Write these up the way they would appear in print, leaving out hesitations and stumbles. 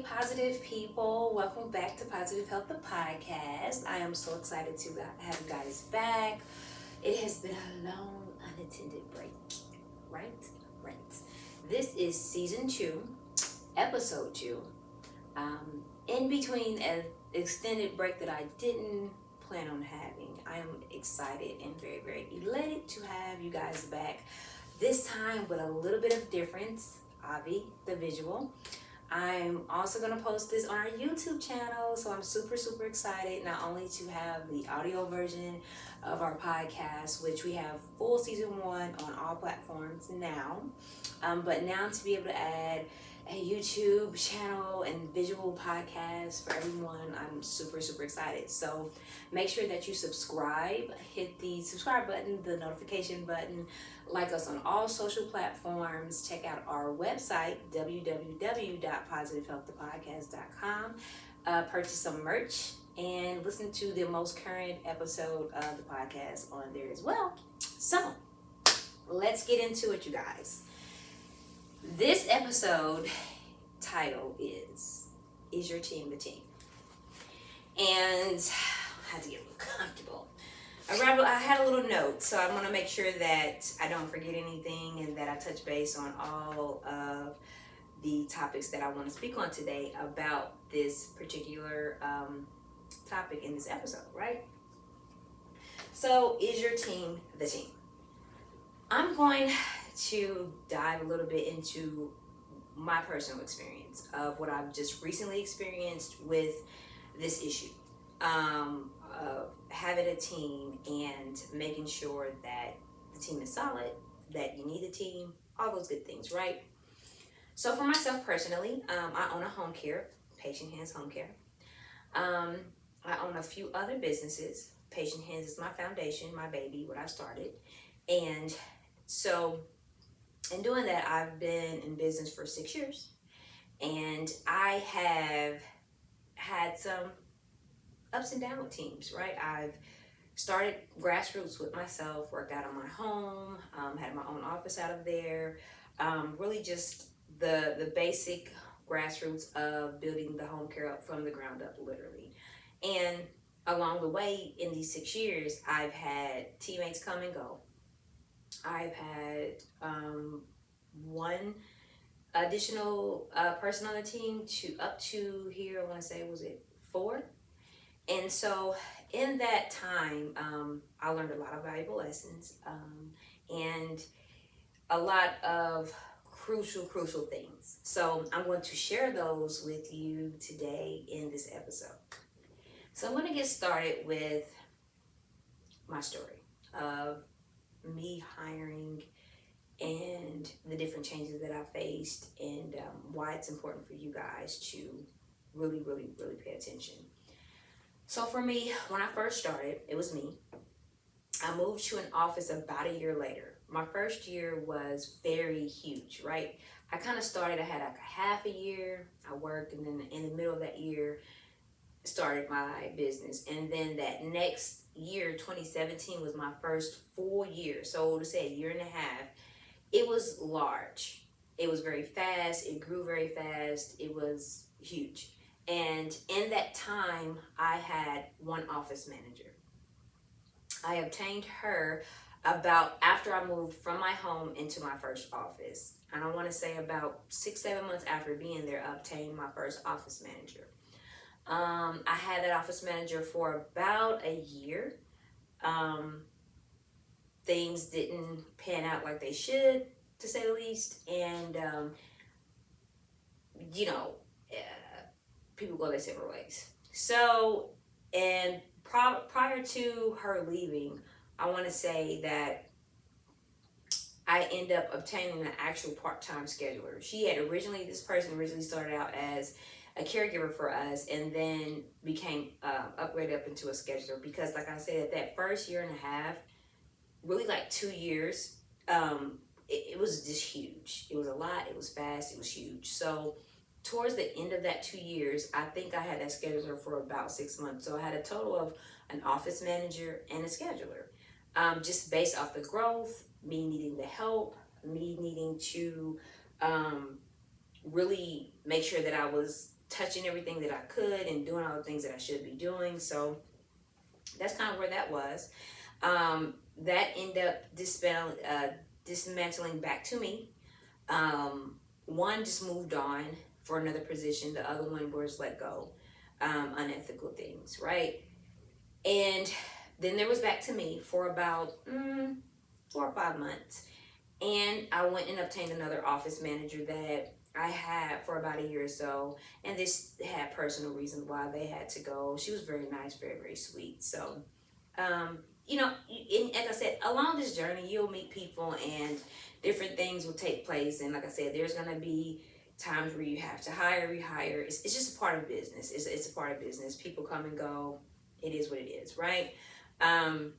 Hey, positive people. Welcome back to Positive Health, the podcast. I am so excited to have you guys back. It has been a long, unattended break, right? Right. This is season 2, episode 2. In between an extended break that I didn't plan on having, I am excited and very, very elated to have you guys back. This time with a little bit of difference, Avi, the visual. I'm also going to post this on our YouTube channel, so I'm super, super excited not only to have the audio version of our podcast, which we have full season 1 on all platforms now, but now to be able to add a YouTube channel and visual podcast for everyone. I'm super, super excited. So make sure that you subscribe, hit the subscribe button, the notification button, like us on all social platforms. Check out our website, www.positivehealththepodcast.com. Purchase some merch and listen to the most current episode of the podcast on there as well. So let's get into it, you guys. This episode title is Your Team the Team? And I had to get a little comfortable. I had a little note, so I want to make sure that I don't forget anything and that I touch base on all of the topics that I want to speak on today about this particular topic in this episode, right? So, is your team the team? I'm going to dive a little bit into my personal experience of what I've just recently experienced with this issue of having a team and making sure that the team is solid, that you need a team, all those good things, right? So for myself personally, I own a home care, Patient Hands Home Care. I own a few other businesses. Patient Hands is my foundation, my baby, what I started. And so in doing that, I've been in business for 6 years, and I have had some ups and downs with teams, right? I've started grassroots with myself, worked out of my home, had my own office out of there, really just the basic grassroots of building the home care up from the ground up, literally. And along the way, in these 6 years, I've had teammates come and go. I've had one additional person on the team up to here, I want to say, was it 4? And so in that time, I learned a lot of valuable lessons and a lot of crucial things. So I'm going to share those with you today in this episode. So I'm going to get started with my story of me hiring and the different changes that I faced, and why it's important for you guys to really pay attention. So for me, when I first started, it was me. I moved to an office about a year later. My first year was very huge, right? I kind of started, I had like a half a year, I worked, and then in the middle of that year, started my business. And then that next year, 2017, was my first full year. So to say a year and a half, it was large. It was very fast. It grew very fast. It was huge. And in that time, I had one office manager. I obtained her about after I moved from my home into my first office. And I want to say about 6-7 months after being there, I obtained my first office manager. I had that office manager for about a year. Things didn't pan out like they should, to say the least. And, people go their separate ways. So, and prior to her leaving, I want to say that I end up obtaining an actual part-time scheduler. This person originally started out as a caregiver for us, and then became upgraded up into a scheduler, because like I said, that first year and a half, really like 2 years, it was just huge. It was a lot, it was fast, it was huge. So towards the end of that 2 years, I think I had that scheduler for about 6 months. So I had a total of an office manager and a scheduler, just based off the growth, me needing the help, me needing to really make sure that I was touching everything that I could and doing all the things that I should be doing. So that's kind of where that was. That ended up dismantling back to me. One just moved on for another position. The other one was let go. Unethical things, right? And then there was back to me for about 4 or 5 months. And I went and obtained another office manager that I had for about a year or so. And this had personal reasons why they had to go. She was very nice, very, very sweet. So, you know, and like I said, along this journey, you'll meet people and different things will take place. And like I said, there's going to be times where you have to rehire. It's just a part of business. It's a part of business. People come and go. It is what it is, right? And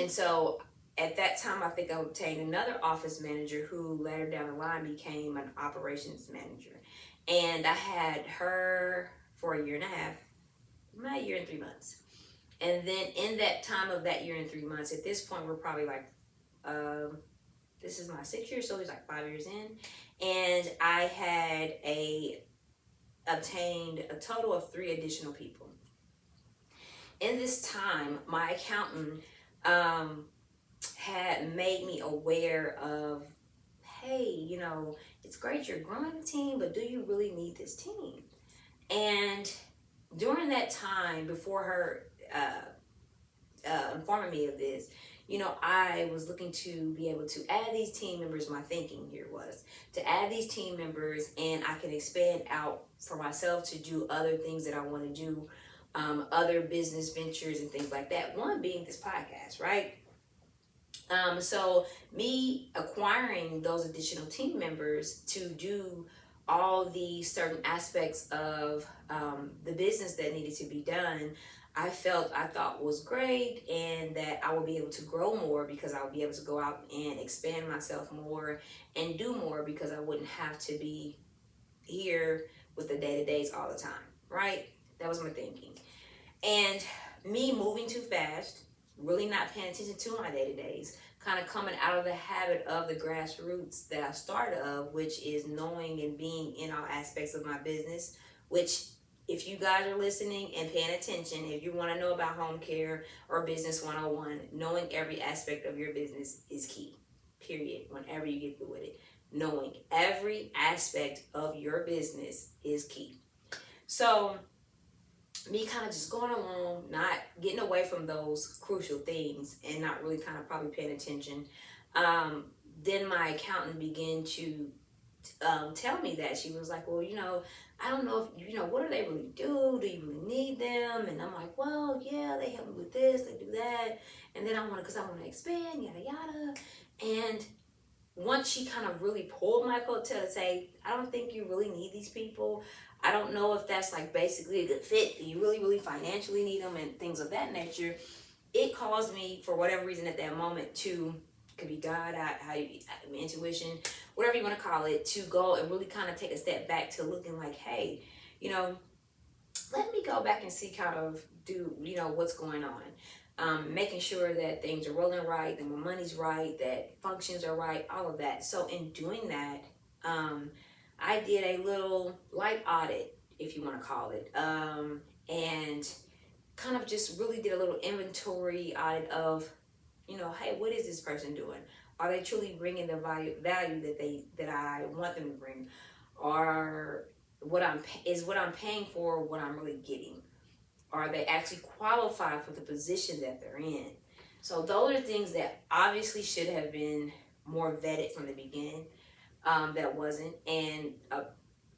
so at that time, I think I obtained another office manager who later down the line became an operations manager. And I had her for a year and a half, about a year and 3 months. And then in that time of that year and 3 months, at this point, we're probably like, this is my 6th year, so it's like 5 years in. And I had obtained a total of 3 additional people. In this time, my accountant had made me aware of, hey, you know, it's great you're growing the team, but do you really need this team? And during that time, before her informing me of this, you know, I was looking to be able to add these team members. My thinking here was to add these team members, and I can expand out for myself to do other things that I want to do, other business ventures and things like that. One being this podcast, right? So me acquiring those additional team members to do all the certain aspects of the business that needed to be done, I thought was great, and that I will be able to grow more because I will be able to go out and expand myself more and do more because I wouldn't have to be here with the day-to-days all the time, right? That was my thinking. And me moving too fast, really not paying attention to my day-to-days, kind of coming out of the habit of the grassroots that I started of, which is knowing and being in all aspects of my business, which if you guys are listening and paying attention, if you want to know about home care or business 101, knowing every aspect of your business is key, period, whenever you get through with it. Knowing every aspect of your business is key. So me kind of just going along, not getting away from those crucial things and not really kind of probably paying attention. Then my accountant began to tell me that. She was like, well, you know, I don't know if, you know, what do they really do? Do you really need them? And I'm like, well, yeah, they help me with this, they do that. And then I want to expand, yada, yada. And once she kind of really pulled my coattail to say, I don't think you really need these people. I don't know if that's like basically a good fit. Do you really, really financially need them and things of that nature? It caused me, for whatever reason at that moment, to, could be God, intuition, whatever you want to call it, to go and really kind of take a step back to looking like, hey, you know, let me go back and see kind of do, you know, what's going on. Making sure that things are rolling right, that my money's right, that functions are right, all of that. So in doing that, I did a little light audit, if you want to call it, and kind of just really did a little inventory audit of, you know, hey, what is this person doing? Are they truly bringing the value that I want them to bring? Or what I'm paying for what I'm really getting? Are they actually qualified for the position that they're in? So those are things that obviously should have been more vetted from the beginning. That wasn't, and a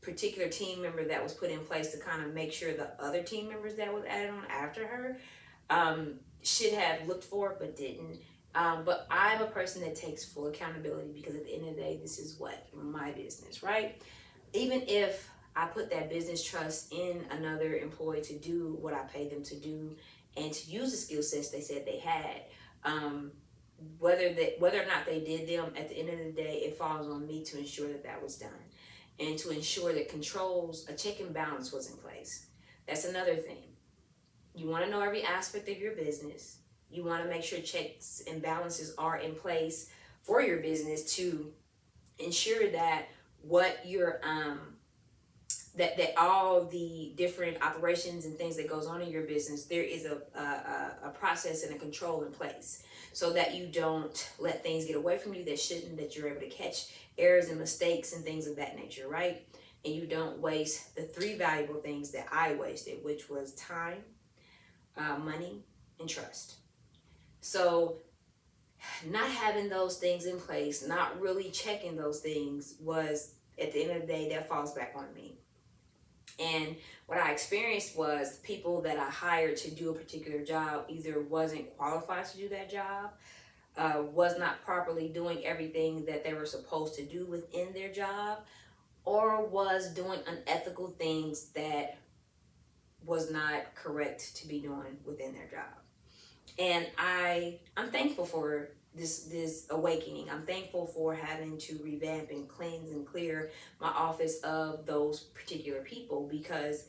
particular team member that was put in place to kind of make sure the other team members that was added on after her should have looked for it but didn't. But I'm a person that takes full accountability because at the end of the day, this is what? My business, right? Even if I put that business trust in another employee to do what I paid them to do and to use the skill sets they said they had, whether or not they did them, at the end of the day, it falls on me to ensure that that was done and to ensure that controls, a check and balance was in place. That's another thing. You want to know every aspect of your business. You want to make sure checks and balances are in place for your business to ensure that what you're that all the different operations and things that goes on in your business, there is a process and a control in place, so that you don't let things get away from you that shouldn't, that you're able to catch errors and mistakes and things of that nature, right? And you don't waste the three valuable things that I wasted, which was time, money, and trust. So not having those things in place, not really checking those things, was, at the end of the day, that falls back on me. And what I experienced was people that I hired to do a particular job either wasn't qualified to do that job, was not properly doing everything that they were supposed to do within their job, or was doing unethical things that was not correct to be doing within their job. And I'm thankful for this awakening. I'm thankful for having to revamp and cleanse and clear my office of those particular people, because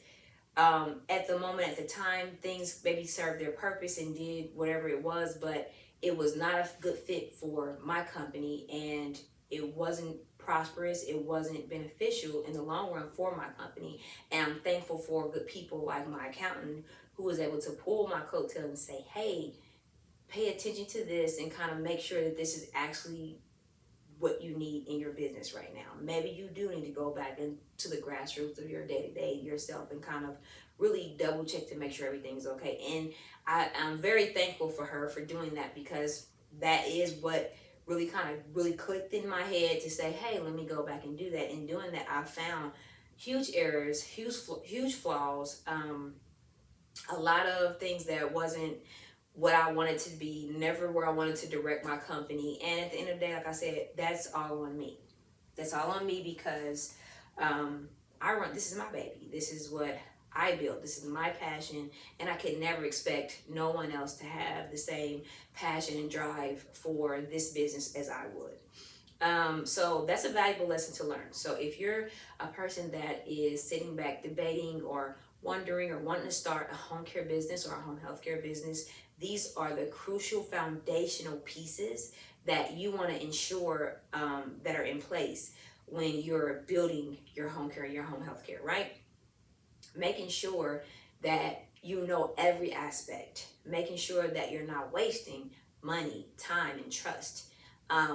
at the moment, at the time, things maybe served their purpose and did whatever it was, but it was not a good fit for my company, and it wasn't prosperous. It wasn't beneficial in the long run for my company. And I'm thankful for good people like my accountant, who was able to pull my coattail and say, hey, pay attention to this and kind of make sure that this is actually what you need in your business right now. Maybe you do need to go back into the grassroots of your day-to-day yourself and kind of really double check to make sure everything is okay. And I'm very thankful for her for doing that, because that is what really kind of really clicked in my head to say, hey, let me go back and do that. In doing that, I found huge errors, huge flaws, a lot of things that wasn't what I wanted to be, never where I wanted to direct my company. And at the end of the day, like I said, that's all on me. That's all on me, because this is my baby. This is what I built. This is my passion, and I could never expect no one else to have the same passion and drive for this business as I would. So that's a valuable lesson to learn. So if you're a person that is sitting back debating or wondering or wanting to start a home care business or a home health care business, these are the crucial foundational pieces that you want to ensure that are in place when you're building your home care, your home health care, right? Making sure that you know every aspect, making sure that you're not wasting money, time, and trust.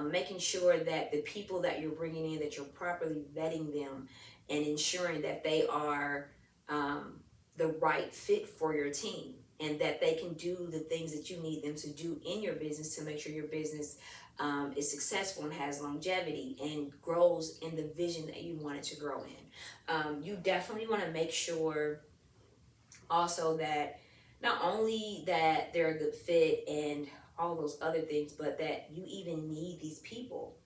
Making sure that the people that you're bringing in, that you're properly vetting them and ensuring that they are the right fit for your team, and that they can do the things that you need them to do in your business to make sure your business is successful and has longevity and grows in the vision that you want it to grow in. You definitely want to make sure also that not only that they're a good fit and all those other things, but that you even need these people.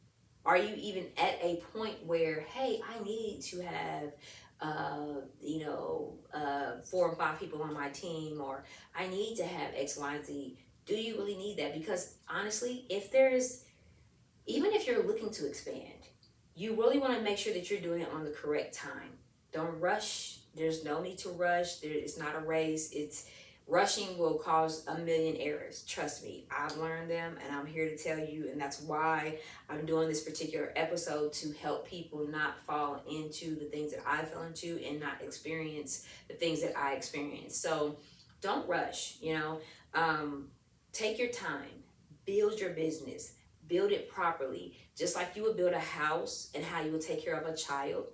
Are you even at a point where, hey, I need to have 4 or 5 people on my team, or I need to have X, Y, and Z? Do you really need that? Because honestly, even if you're looking to expand, you really want to make sure that you're doing it on the correct time. Don't rush. There's no need to rush. It's not a race. Rushing will cause a million errors. Trust me, I've learned them, and I'm here to tell you, and that's why I'm doing this particular episode, to help people not fall into the things that I fell into and not experience the things that I experienced. So don't rush, take your time, build your business, build it properly, just like you would build a house and how you would take care of a child.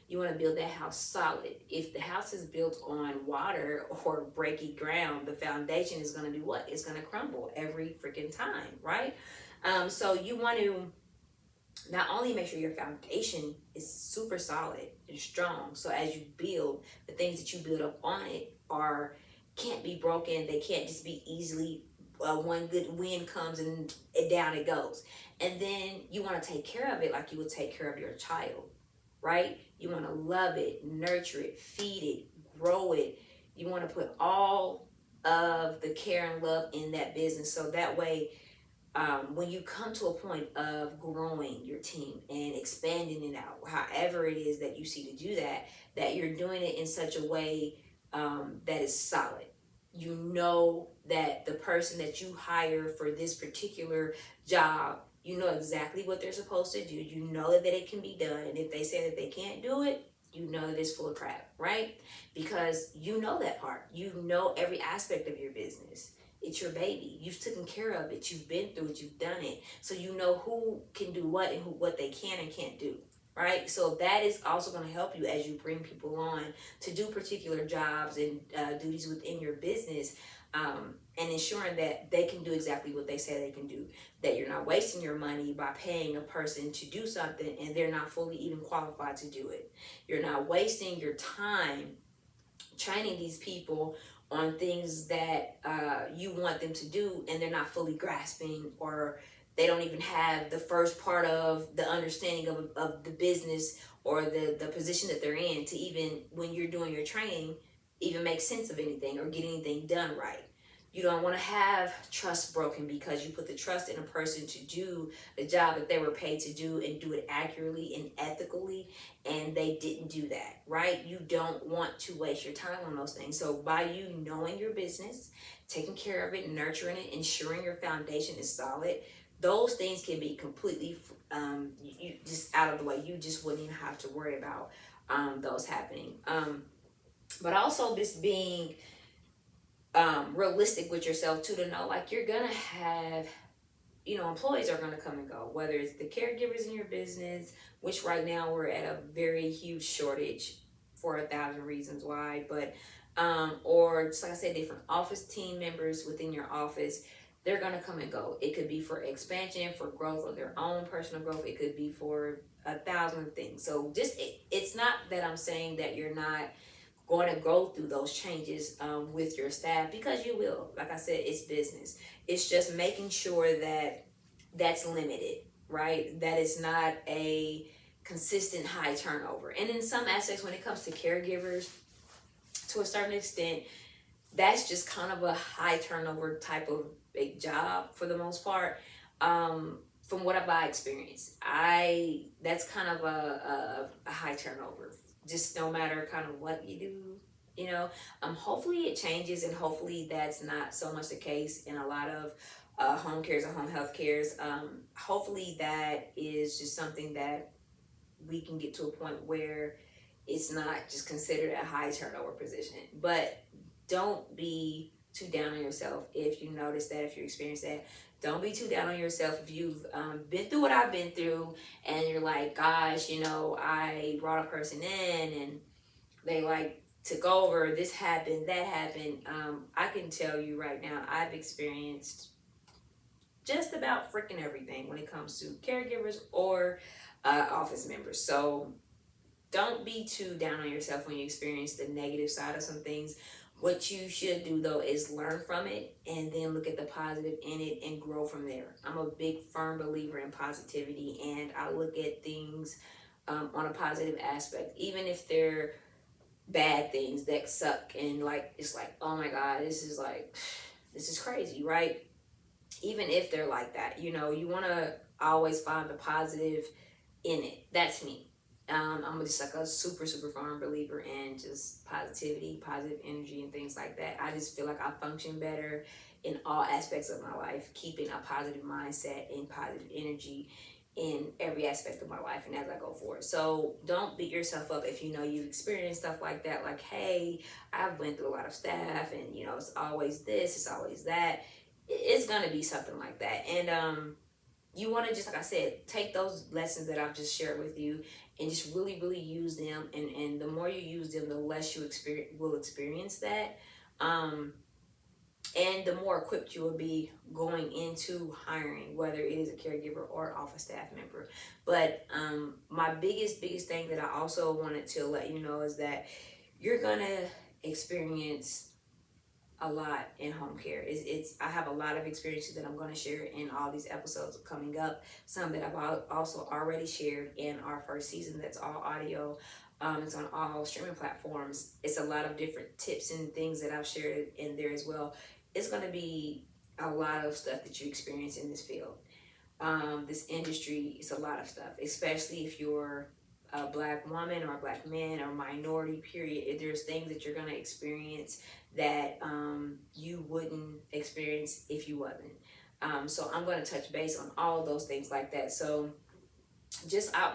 You want to build that house solid. If the house is built on water or breaky ground, the foundation is going to do what? It's going to crumble every freaking time, right? So you want to not only make sure your foundation is super solid and strong, so as you build, the things that you build up on it can't be broken. They can't just be easily, one good wind comes and down it goes. And then you want to take care of it like you would take care of your child, right? You want to love it, nurture it, feed it, grow it. You want to put all of the care and love in that business, so that way when you come to a point of growing your team and expanding it out, however it is that you see to do that, that you're doing it in such a way that is solid. You know that the person that you hire for this particular job, you know exactly what they're supposed to do. You know that it can be done. And if they say that they can't do it, you know that it's full of crap, right? Because you know that part. You know every aspect of your business. It's your baby. You've taken care of it. You've been through it. You've done it. So you know who can do what and what they can and can't do, right? So that is also going to help you as you bring people on to do particular jobs and duties within your business, and ensuring that they can do exactly what they say they can do. That you're not wasting your money by paying a person to do something and they're not fully even qualified to do it. You're not wasting your time training these people on things that you want them to do and they're not fully grasping, or they don't even have the first part of the understanding of the business or the position that they're in to even, when you're doing your training, even make sense of anything or get anything done right. You don't want to have trust broken because you put the trust in a person to do the job that they were paid to do and do it accurately and ethically, and they didn't do that, right? You don't want to waste your time on those things. So by you knowing your business, taking care of it, nurturing it, ensuring your foundation is solid, those things can be completely you just out of the way. You just wouldn't even have to worry about those happening. But also just being realistic with yourself too, to know like you're gonna have, employees are gonna come and go, whether it's the caregivers in your business, which right now we're at a very huge shortage for 1,000 reasons why, but or just like I said, different office team members within your office, they're gonna come and go. It could be for expansion, for growth, or their own personal growth. It could be for 1,000 things. So just it's not that I'm saying that you're not going to go through those changes with your staff, because you will. Like I said, it's business. It's just making sure that that's limited, right? That it's not a consistent high turnover. And in some aspects, when it comes to caregivers, to a certain extent, that's just kind of a high turnover type of a job for the most part. From what I've experienced, that's kind of a high turnover. Just no matter kind of what you do, hopefully it changes, and hopefully that's not so much the case in a lot of home cares or home health cares. Hopefully that is just something that we can get to a point where it's not just considered a high turnover position. But don't be too down on yourself if you notice that, if you experience that. Don't be too down on yourself if you've been through what I've been through and you're like, gosh, I brought a person in and they like took over, this happened, that happened. I can tell you right now, I've experienced just about freaking everything when it comes to caregivers or office members. So don't be too down on yourself when you experience the negative side of some things. What you should do though is learn from it and then look at the positive in it and grow from there. I'm a big firm believer in positivity, and I look at things on a positive aspect, even if they're bad things that suck and like it's like, oh my god, this is crazy, right? Even if they're like that, you want to always find the positive in it. That's me. I'm just like a super firm believer in just positivity, positive energy, and things like that. I just feel like I function better in all aspects of my life, keeping a positive mindset and positive energy in every aspect of my life and as I go forward. So don't beat yourself up if you've experienced stuff like that. Like, hey, I've went through a lot of staff and it's always this, it's always that. It's gonna be something like that. And you want to, just like I said, take those lessons that I've just shared with you and just really use them. And the more you use them, the less you will experience that. And the more equipped you will be going into hiring, whether it is a caregiver or office staff member. But my biggest thing that I also wanted to let you know is that you're gonna experience a lot in home care. I have a lot of experiences that I'm going to share in all these episodes coming up. Some that I've also already shared in our first season. That's all audio. It's on all streaming platforms. It's a lot of different tips and things that I've shared in there as well. It's going to be a lot of stuff that you experience in this field. This industry is a lot of stuff, especially if you're a Black woman or a Black man or minority, period. There's things that you're going to experience that you wouldn't experience if you wasn't. So I'm going to touch base on all of those things like that. So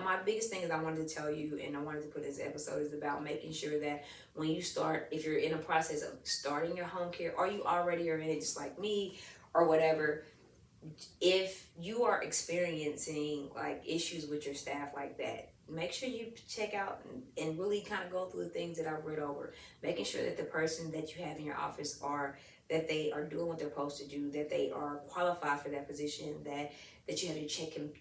my biggest thing is I wanted to tell you, and I wanted to put this episode is about making sure that when you start, if you're in a process of starting your home care, or you already are in it just like me or whatever, if you are experiencing like issues with your staff like that, make sure you check out and really kind of go through the things that I've read over, making sure that the person that you have in your office are, that they are doing what they're supposed to do, that they are qualified for that position, that you have your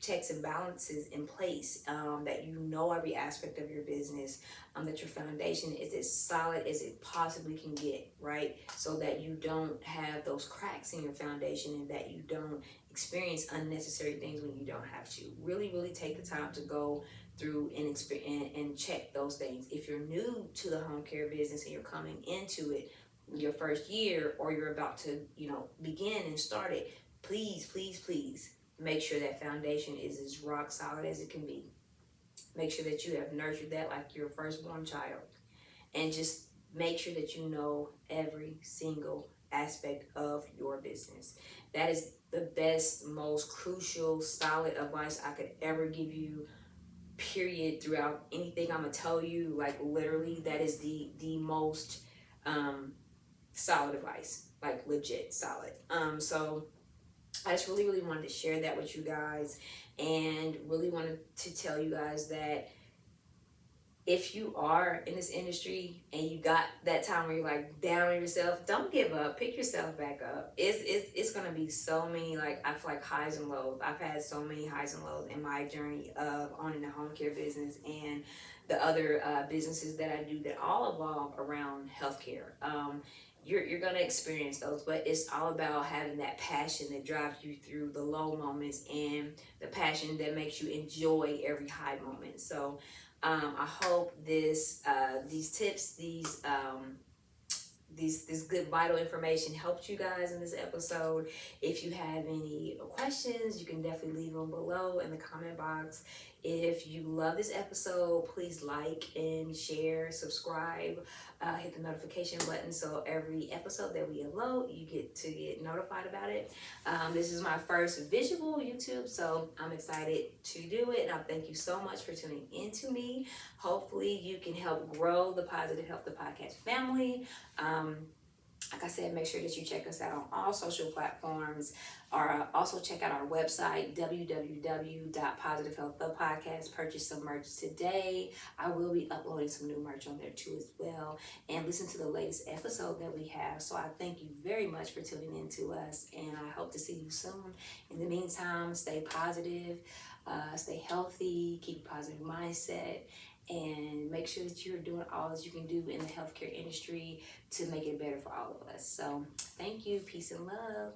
checks and balances in place, that you know every aspect of your business, that your foundation is as solid as it possibly can get, right? So that you don't have those cracks in your foundation, and that you don't experience unnecessary things when you don't have to. Really, really take the time to go through and check those things. If you're new to the home care business and you're coming into it your first year, or you're about to, begin and start it, please, please, please make sure that foundation is as rock solid as it can be. Make sure that you have nurtured that like your firstborn child, and just make sure that you know every single aspect of your business. That is the best, most crucial, solid advice I could ever give you, period, throughout anything I'm gonna tell you. Like literally, that is the most solid advice, like legit solid. So I just really, really wanted to share that with you guys, and really wanted to tell you guys that if you are in this industry and you got that time where you're like down on yourself, don't give up. Pick yourself back up. It's gonna be so many, like, I feel like highs and lows. I've had so many highs and lows in my journey of owning the home care business and the other businesses that I do that all evolve around healthcare. You're gonna experience those, but it's all about having that passion that drives you through the low moments, and the passion that makes you enjoy every high moment. So I hope these tips, this good vital information helped you guys in this episode. If you have any questions, you can definitely leave them below in the comment box. If you love this episode, please like and share, subscribe, hit the notification button, so every episode that we upload, you get to get notified about it. This is my first visual YouTube, so I'm excited to do it, and I thank you so much for tuning into me. Hopefully you can help grow the Positive Health the Podcast family. Like I said, make sure that you check us out on all social platforms, or also check out our website, www.positivehealththepodcast. Purchase some merch today. I will be uploading some new merch on there too as well, and listen to the latest episode that we have. So I thank you very much for tuning in to us, and I hope to see you soon. In the meantime, stay positive, stay healthy, keep a positive mindset, and make sure that you're doing all that you can do in the healthcare industry to make it better for all of us. So thank you. Peace and love.